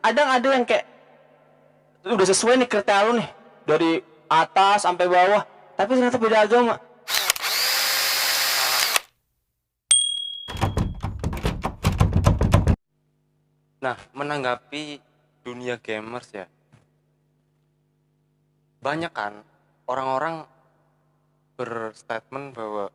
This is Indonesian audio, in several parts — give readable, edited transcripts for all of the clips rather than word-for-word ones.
ada yang kayak udah sesuai nih kriteria lu nih dari atas sampai bawah, tapi ternyata beda agama. Nah, menanggapi dunia gamers ya, banyak kan orang-orang berstatement bahwa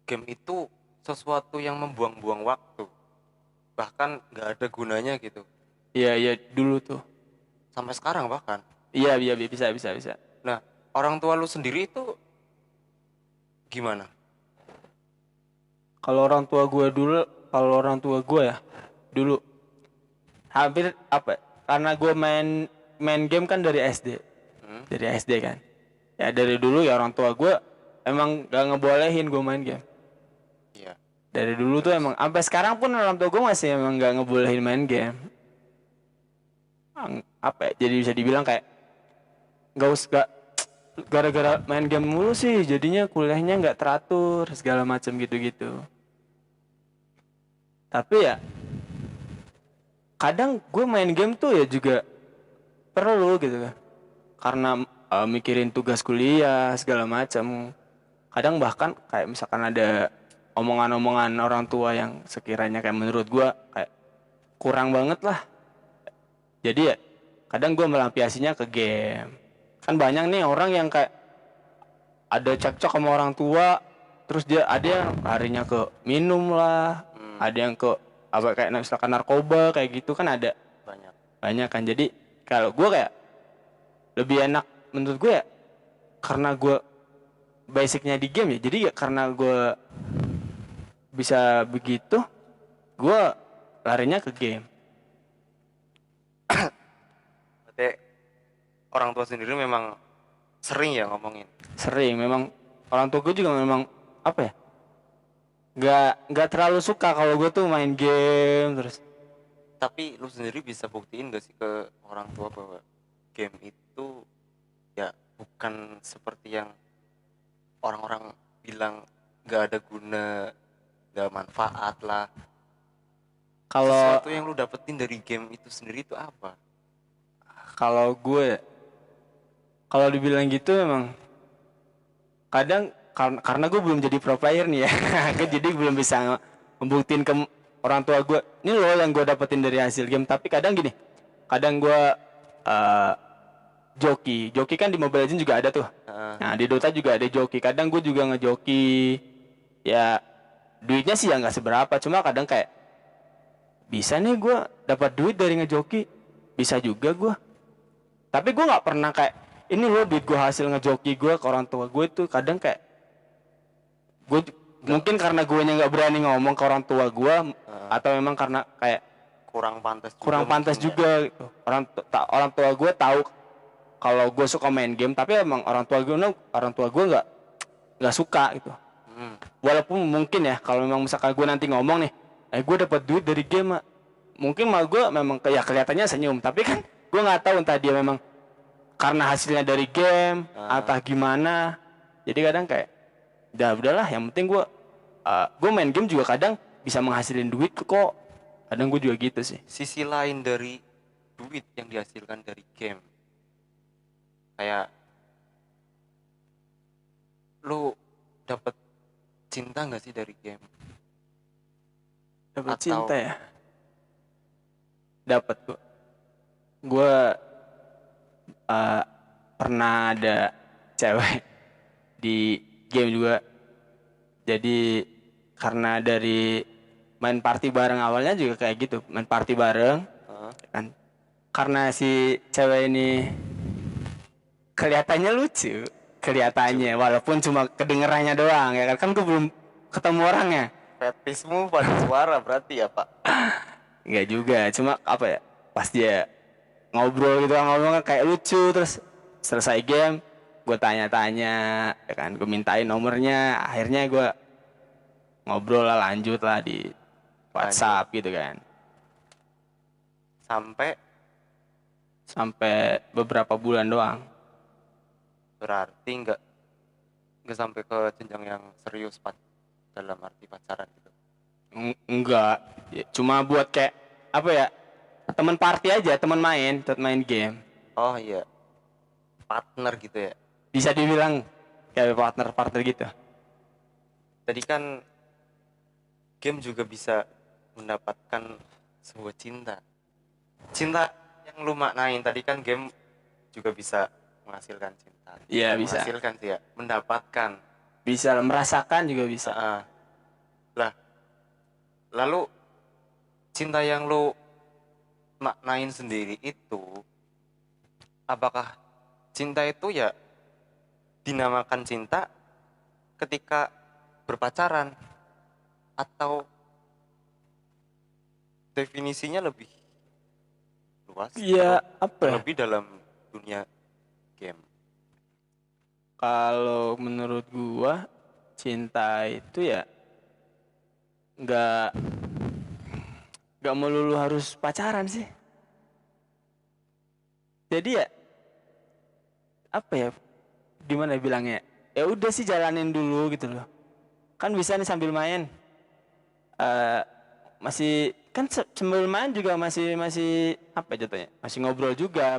game itu sesuatu yang membuang-buang waktu, bahkan nggak ada gunanya gitu. Iya iya dulu tuh. Sampai sekarang bahkan. Iya iya bisa. Nah, orang tua lu sendiri itu gimana? Kalau orang tua gue dulu, kalau orang tua gue ya dulu hampir apa? Karena gue main game kan dari SD, dari SD kan. Ya dari dulu ya orang tua gue emang gak ngebolehin gue main game. Iya. Dari dulu tuh emang sampai sekarang pun orang tua gue masih emang gak ngebolehin main game. Apa ya? Jadi bisa dibilang kayak gak usah gara-gara main game mulu sih jadinya kuliahnya nggak teratur segala macam gitu-gitu. Tapi ya kadang gue main game tuh ya juga perlu gitu kan, karena mikirin tugas kuliah segala macam. Kadang bahkan kayak misalkan ada omongan-omongan orang tua yang sekiranya kayak menurut gue kayak kurang banget lah, jadi ya kadang gue melampiasinya ke game. Kan banyak nih orang yang kayak ada cekcok sama orang tua, terus dia ada yang larinya ke minum lah, ada yang ke apa kayak misalkan narkoba kayak gitu kan ada Banyak. banyak kan. Jadi kalau gue kayak lebih enak menurut gue ya, karena gue basicnya di game ya, jadi ya karena gue bisa begitu gue larinya ke game. Berarti orang tua sendiri memang sering ya ngomongin. Sering memang orang tua gue juga memang apa ya, nggak terlalu suka kalau gue tuh main game terus. Tapi lu sendiri bisa buktiin gak sih ke orang tua bahwa game itu ya bukan seperti yang orang-orang bilang, gak ada guna, gak manfaat lah. Kalau Sesuatu yang lu dapetin dari game itu sendiri itu apa? kalau gue kalau dibilang gitu memang kadang karena gue belum jadi pro player nih ya. Gue jadi belum bisa membuktiin ke orang tua gue ini loh yang gue dapetin dari hasil game. Tapi kadang gini, kadang gue uh, joki kan di Mobile Legends juga ada tuh. Nah di Dota juga ada joki, kadang gue juga ngejoki. Ya duitnya sih ya nggak seberapa, cuma kadang kayak bisa nih gue dapat duit dari ngejoki, bisa juga gue. Tapi gue nggak pernah kayak ini loh duit gue hasil ngejoki gue ke orang tua gue tuh. Kadang kayak gue mungkin karena gue nggak berani ngomong ke orang tua gue, atau memang karena kayak kurang pantas mungkin ya. juga gitu. Orang tua gue tahu kalau gue suka main game, tapi emang orang tua gue nggak suka gitu. Walaupun mungkin ya kalau memang misalkan gue nanti ngomong nih, gue dapat duit dari game, mungkin mah gue memang kayak kelihatannya senyum, tapi kan gue nggak tahu entah dia memang karena hasilnya dari game atau gimana. Jadi kadang kayak udah udahlah, yang penting gue main game juga kadang bisa menghasilin duit kok. Kadang gue juga gitu sih. Sisi lain dari duit yang dihasilkan dari game, kayak lu dapet cinta nggak sih dari game? Dapat Atau cinta ya? Dapat kok. Gue pernah ada cewek di game juga. Jadi karena dari main party bareng, awalnya juga kayak gitu, main party bareng kan. Karena si cewek ini kelihatannya lucu, kelihatannya walaupun cuma kedengerannya doang ya kan gue belum ketemu orangnya. fetismu pada suara berarti ya pak? Enggak juga, cuma apa ya, pas dia ngobrol gitu kan, ngomong kan kayak lucu. Terus selesai game gue tanya-tanya ya kan, gue mintain nomornya, akhirnya gue ngobrol lah, lanjut lah di WhatsApp gitu kan, Sampai sampai beberapa bulan doang. berarti nggak sampai ke jenjang yang serius dalam arti pacaran gitu. Enggak ya, cuma buat kayak apa ya, teman party aja, teman main, tetap main game. Oh iya, partner gitu ya. Bisa dibilang kayak partner gitu. Tadi kan game juga bisa mendapatkan sebuah cinta. Cinta yang lu maknain tadi kan game juga bisa menghasilkan cinta. Iya Bukan bisa. menghasilkan sih ya, mendapatkan. Bisa merasakan juga bisa. Heeh. Lah, lalu cinta yang lu maknain sendiri itu, apakah cinta itu ya dinamakan cinta ketika berpacaran atau definisinya lebih luas, Iya, apa ya? terlebih dalam dunia game? Kalau menurut gua cinta itu ya nggak nggak melulu harus pacaran sih. Jadi ya apa ya? Gimana bilangnya? Ya udah sih jalanin dulu gitu loh. Kan bisa nih sambil main. eh Masih kan sambil main juga masih masih apa jatuhnya? Masih ngobrol juga,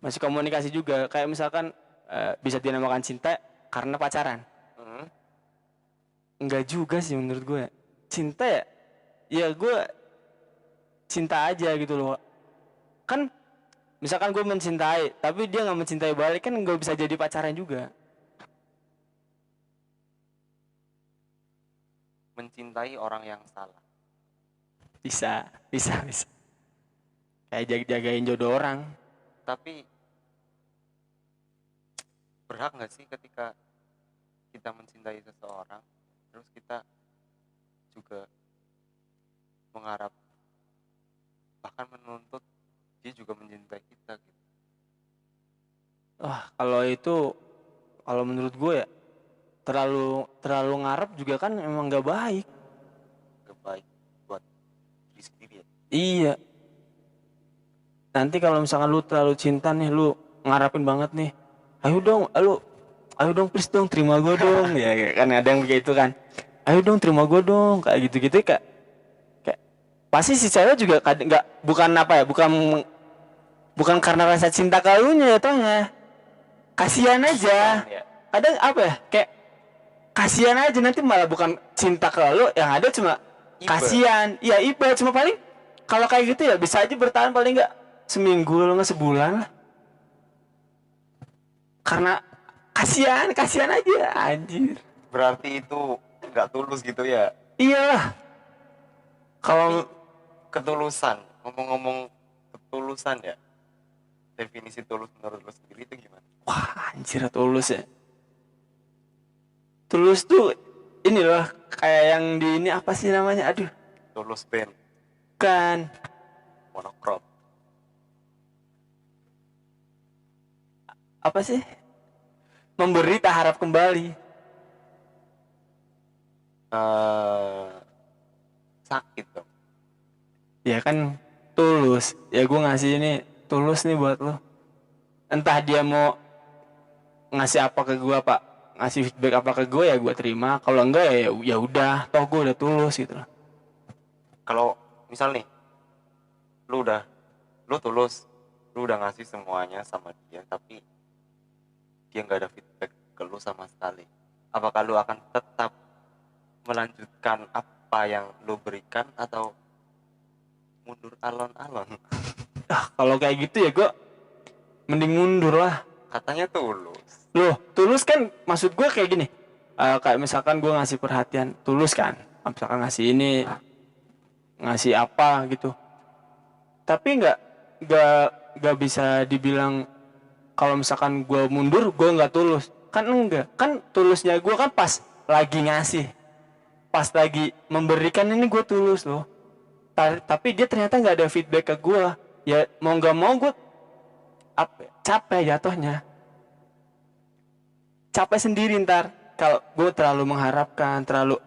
masih komunikasi juga. Kayak misalkan bisa dinamakan cinta karena pacaran. Hmm? Enggak juga sih menurut gue. Cinta ya, ya gue cinta aja gitu loh. Kan misalkan gue mencintai, tapi dia nggak mencintai balik kan nggak bisa jadi pacaran juga. Mencintai orang yang salah. Bisa. Kayak jagain jodoh orang. Tapi berhak nggak sih ketika kita mencintai seseorang, terus kita juga mengharap, bahkan menuntut dia juga mencintai kita gitu? Wah, kalau itu, kalau menurut gue ya terlalu terlalu ngarep juga kan emang nggak baik. Gak baik buat diri sendiri ya. Iya. Nanti kalau misalkan lu terlalu cinta nih, lu ngarapin banget nih. Ayo dong please dong terima gue dong. Ya kayak kan ada yang begitu kan. Ayo dong terima gue dong kayak gitu-gitu kayak pasti si cewek juga nggak, bukan apa ya, bukan karena rasa cinta ke lu nya ya, kasihan aja. Ya, Kadang apa ya, kayak kasihan aja, nanti malah bukan cinta ke lu, yang ada cuma iba. kasihan. Iya iba, cuma paling kalau kayak gitu ya bisa aja bertahan paling nggak seminggu, lo nggak sebulan lah, karena kasihan aja anjir. Berarti itu nggak tulus gitu ya. Iyalah. Tapi Kalau ketulusan, ngomong-ngomong ketulusan ya, definisi tulus menurut lo sendiri itu gimana? wah anjir, tulus ya, tulus tuh ini loh, kayak yang di ini apa sih namanya, aduh, Tulus band, kan monokrom. apa sih, memberi tak harap kembali. Eh, sakit dong. Ya kan tulus, ya gue ngasih ini tulus nih buat lo, entah dia mau ngasih apa ke gue, pak ngasih feedback apa ke gue, ya gue terima. Kalau enggak ya ya udah, toh gue udah tulus gitu loh. Kalau misal nih, lu udah, lu tulus, lu udah ngasih semuanya sama dia, tapi dia nggak ada feedback ke lu sama sekali. Apakah lu akan tetap melanjutkan apa yang lu berikan atau mundur alon-alon? Kalau kayak gitu ya gue mending mundur lah. Katanya tulus. Loh, tulus kan maksud gue kayak gini. Kayak misalkan gue ngasih perhatian, tulus kan. Misalkan ngasih ini, ngasih apa gitu. Tapi nggak nggak bisa dibilang kalau misalkan gue mundur, gue nggak tulus. Kan enggak. Kan tulusnya gue kan pas lagi ngasih, pas lagi memberikan, ini gue tulus loh. Tapi dia ternyata nggak ada feedback ke gue. Ya mau nggak mau gue capek jatuhnya. Capek sendiri ntar kalau gue terlalu mengharapkan, terlalu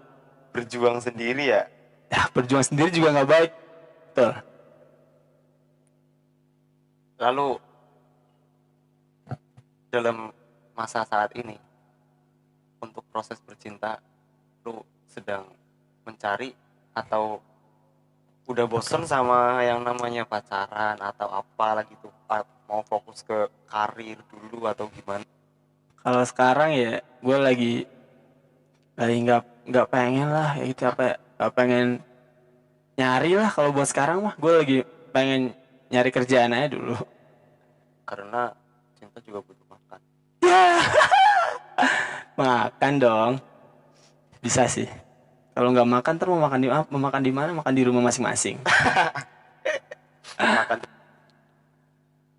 Berjuang sendiri ya. berjuang sendiri juga nggak baik. Betul. Lalu dalam masa saat ini, untuk proses bercinta, lu sedang mencari atau udah bosen sama yang namanya pacaran atau apa lagi tuh, mau fokus ke karir dulu atau gimana? Kalau sekarang ya gue lagi nggak pengen lah ya gitu apa ya, nggak pengen nyari lah. Kalau buat sekarang mah gue lagi pengen nyari kerjaan aja dulu. Karena cinta juga butuh makan. Makan dong, bisa sih. Kalau nggak makan ntar mau makan di mana? Makan di rumah masing-masing. Makan di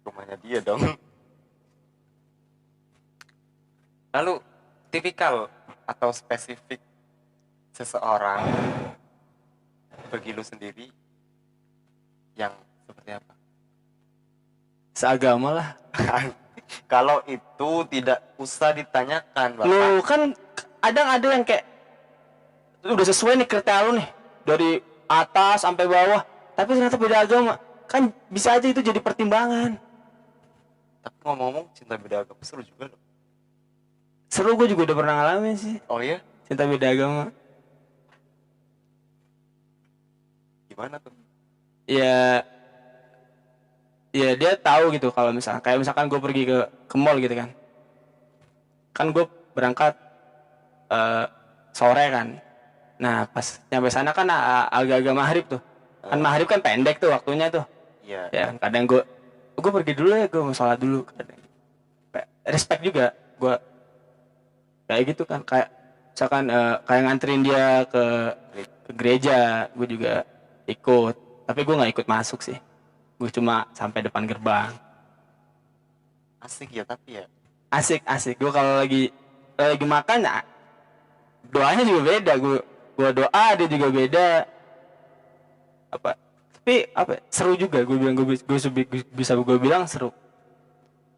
rumahnya dia dong. Lalu tipikal atau spesifik seseorang bagi lu sendiri yang seperti apa? Seagama lah. Kalau itu tidak usah ditanyakan, Bapak. Lu kan ada yang kayak udah sesuai nih kriteria lu nih dari atas sampai bawah, tapi ternyata beda agama. Kan bisa aja itu jadi pertimbangan. Tapi ngomong-ngomong, cinta beda agama seru juga loh. Seru, gue juga udah pernah ngalamin sih Oh iya? cinta beda agama. Gimana tuh? Ya, ya dia tahu gitu kalau misalkan gue pergi ke mall gitu kan. Kan gue berangkat sore kan. Nah pas nyampe sana kan agak-agak maghrib tuh. Kan maghrib kan pendek tuh waktunya tuh. Iya. Ya kan kadang gue pergi dulu ya, gue mau sholat dulu. Kadang respect juga gue kayak gitu kan, kayak misalkan kayak nganterin dia ke gereja, gue juga ikut. Tapi gue nggak ikut masuk sih, gue cuma sampai depan gerbang. Asik ya, tapi ya Asik gue kalau lagi makan ya, doanya juga beda. Gue doa dia juga beda apa. Tapi apa seru juga, gue bilang gue bisa gue bilang seru.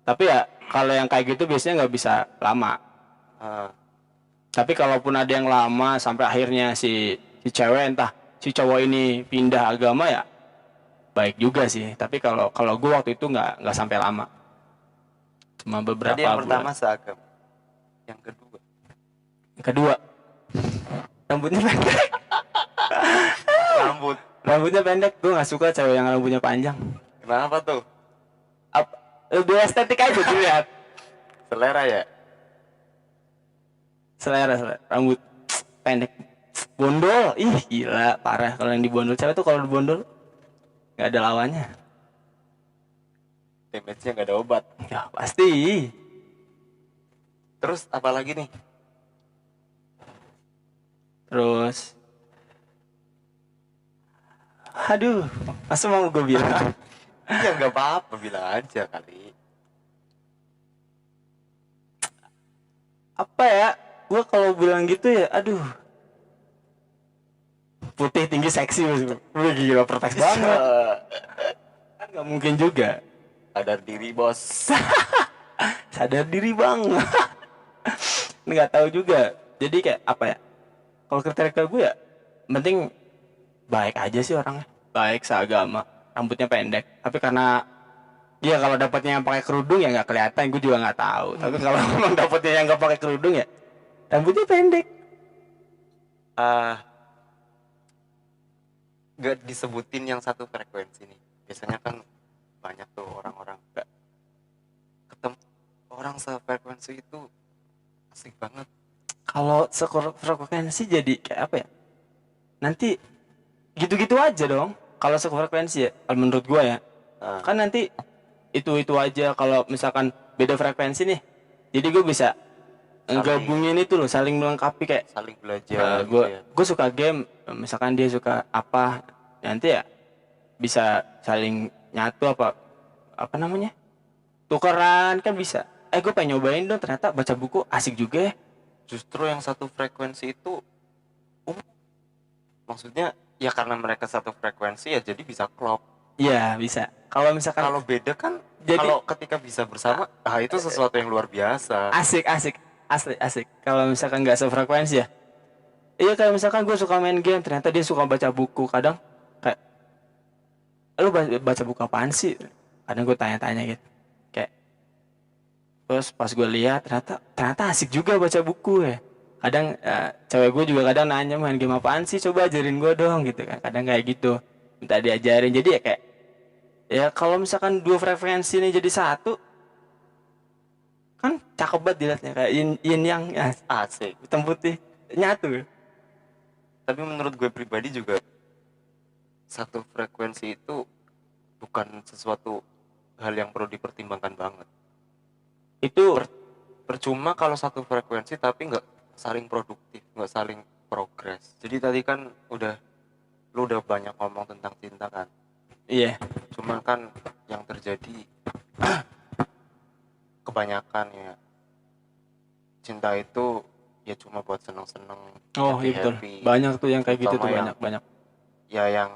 Tapi ya kalau yang kayak gitu biasanya nggak bisa lama. Tapi kalaupun ada yang lama sampai akhirnya si cewek entah si cowok ini pindah agama ya baik juga sih. Tapi kalau gue waktu itu nggak sampai lama, cuma beberapa tadi yang bulan. pertama seagama. Yang Kedua rambutnya pendek. Rambutnya pendek, gue nggak suka cewek yang rambutnya panjang. Kenapa tuh? Lebih estetik aja dilihat. Selera ya? Selera rambut pendek bondol, ih gila parah. Kalau yang dibondol cewek tuh, kalau dibondol nggak ada lawannya. Damage-nya nggak ada obat. Ya pasti. Terus apa lagi nih? Terus aduh, masa mau gue bilang? Ya nggak apa-apa, bilang aja kali. Apa ya, gue kalau bilang gitu ya aduh, putih tinggi seksi maksudnya. Udah gila protes banget. Kan nggak mungkin juga. Sadar diri bos. Sadar diri bang. Nggak tahu juga. Jadi kayak apa ya, kalau kriteria gue ya penting baik aja sih orangnya, baik seagama, rambutnya pendek. Tapi karena dia kalau dapatnya yang pakai kerudung ya nggak kelihatan, gue juga nggak tahu. Tapi kalau memang dapatnya yang nggak pakai kerudung ya rambutnya pendek. Gak disebutin yang satu frekuensi nih. Biasanya kan banyak tuh orang-orang gak ketemu orang sefrekuensi itu, asik banget. Kalau sefrekuensi jadi kayak apa ya, nanti gitu-gitu aja dong. Kalau sefrekuensi ya kalau menurut gue ya, kan nanti itu aja. Kalau misalkan beda frekuensi nih, jadi gue bisa gabungin itu loh, saling melengkapi, kayak saling belajar gue gitu ya. gue suka game, misalkan dia suka apa, nanti ya bisa saling nyatu apa namanya, tukeran kan bisa. Gue pengen nyobain dong, ternyata baca buku asik juga ya. Justru yang satu frekuensi itu maksudnya ya karena mereka satu frekuensi ya jadi bisa klop. Iya bisa. Kalau misalkan Kalau beda kan, jadi kalau ketika bisa bersama, itu sesuatu yang luar biasa. asik asli. Kalau misalkan nggak sefrekuensi ya, iya kayak misalkan gue suka main game, ternyata dia suka baca buku. Kadang kayak, lu baca buku apaan sih? Kadang gue tanya-tanya gitu, kayak terus pas gue lihat ternyata asik juga baca buku ya. Kadang cewek gue juga kadang nanya, main game apaan sih, coba ajarin gue dong gitu kan. Kadang kayak gitu. minta diajarin. Jadi ya kayak ya kalau misalkan dua frekuensi ini jadi satu kan cakep banget dilihatnya kayak yin yang ya, Asik. hitam putih nyatu. Tapi menurut gue pribadi juga satu frekuensi itu bukan sesuatu hal yang perlu dipertimbangkan banget. Itu Percuma kalau satu frekuensi tapi nggak saling produktif, nggak saling progres. Jadi tadi kan lu udah banyak ngomong tentang cinta kan. iya. Cuman kan yang terjadi kebanyakan ya cinta itu ya cuma buat seneng-seneng, Oh iya betul. happy-happy. Banyak tuh yang kayak gitu Terutama tuh yang banyak. ya yang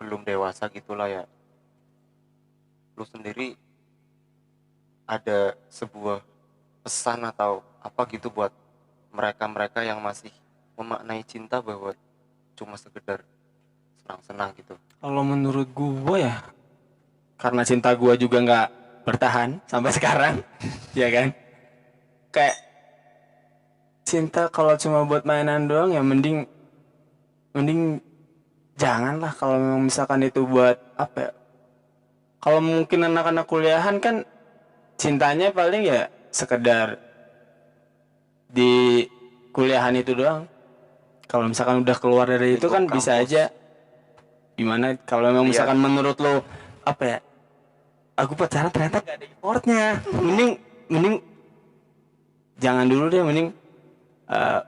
belum dewasa gitulah ya. Lu sendiri ada sebuah pesan atau apa gitu buat mereka-mereka yang masih memaknai cinta bahwa cuma sekedar senang-senang gitu. Kalau menurut gua ya karena cinta gua juga nggak bertahan sampai sekarang, ya kan? Kayak cinta kalau cuma buat mainan doang ya mending mending janganlah kalau memang misalkan itu buat apa ya? Kalau mungkin anak-anak kuliahan kan cintanya paling ya sekedar di kuliahan itu doang. Kalau misalkan udah keluar dari itu Lingkup kan bisa kampus, aja gimana kalau memang lihat misalkan menurut lo apa ya? Aku pacaran ternyata gak ada effortnya. Mending mending jangan dulu deh mending eh,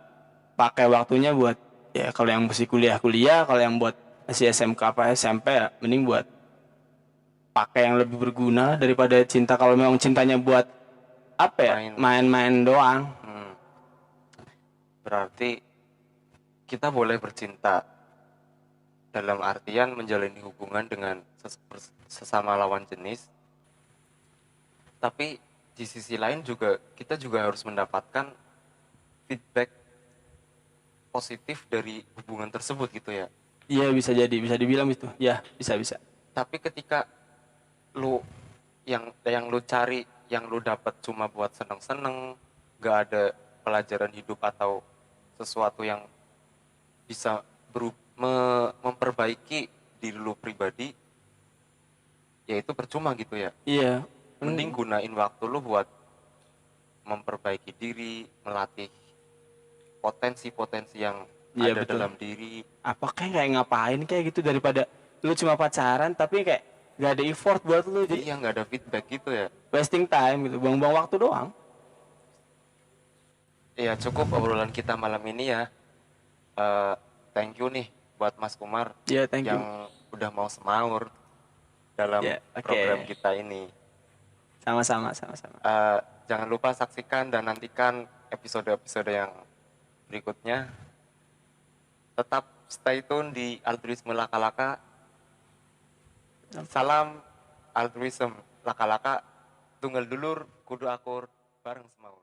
pakai waktunya buat ya kalau yang masih kuliah-kuliah, kalau yang buat masih SMK apa SMP ya mending buat pakai yang lebih berguna daripada cinta kalau memang cintanya buat apa ya main. main-main doang. Hmm, berarti kita boleh bercinta dalam artian menjalani hubungan dengan sesama lawan jenis, tapi di sisi lain juga kita juga harus mendapatkan feedback positif dari hubungan tersebut gitu ya. Iya bisa jadi bisa dibilang itu ya bisa. Tapi ketika lu yang lu cari, yang lu dapat cuma buat seneng-seneng, gak ada pelajaran hidup atau sesuatu yang bisa memperbaiki diri lu pribadi, ya itu percuma gitu ya. Iya. Mending gunain waktu lu buat memperbaiki diri, melatih potensi-potensi yang Iya ada betul. dalam diri. Apa kayak ngapain kayak gitu daripada lu cuma pacaran tapi kayak gak ada effort buat lu jadi Iya, nggak ada feedback gitu ya. wasting time gitu buang-buang waktu doang. Ya cukup obrolan kita malam ini ya. Eh, Thank you nih buat Mas Kumar Iya thank you. yang udah mau semaur dalam Ya oke. program kita ini. Sama-sama. Jangan lupa saksikan dan nantikan episode-episode yang berikutnya. Tetap stay tune di Altruisme Laka-Laka. Salam altruism Laka-Laka. Tunggal dulur kudu akur bareng semaur.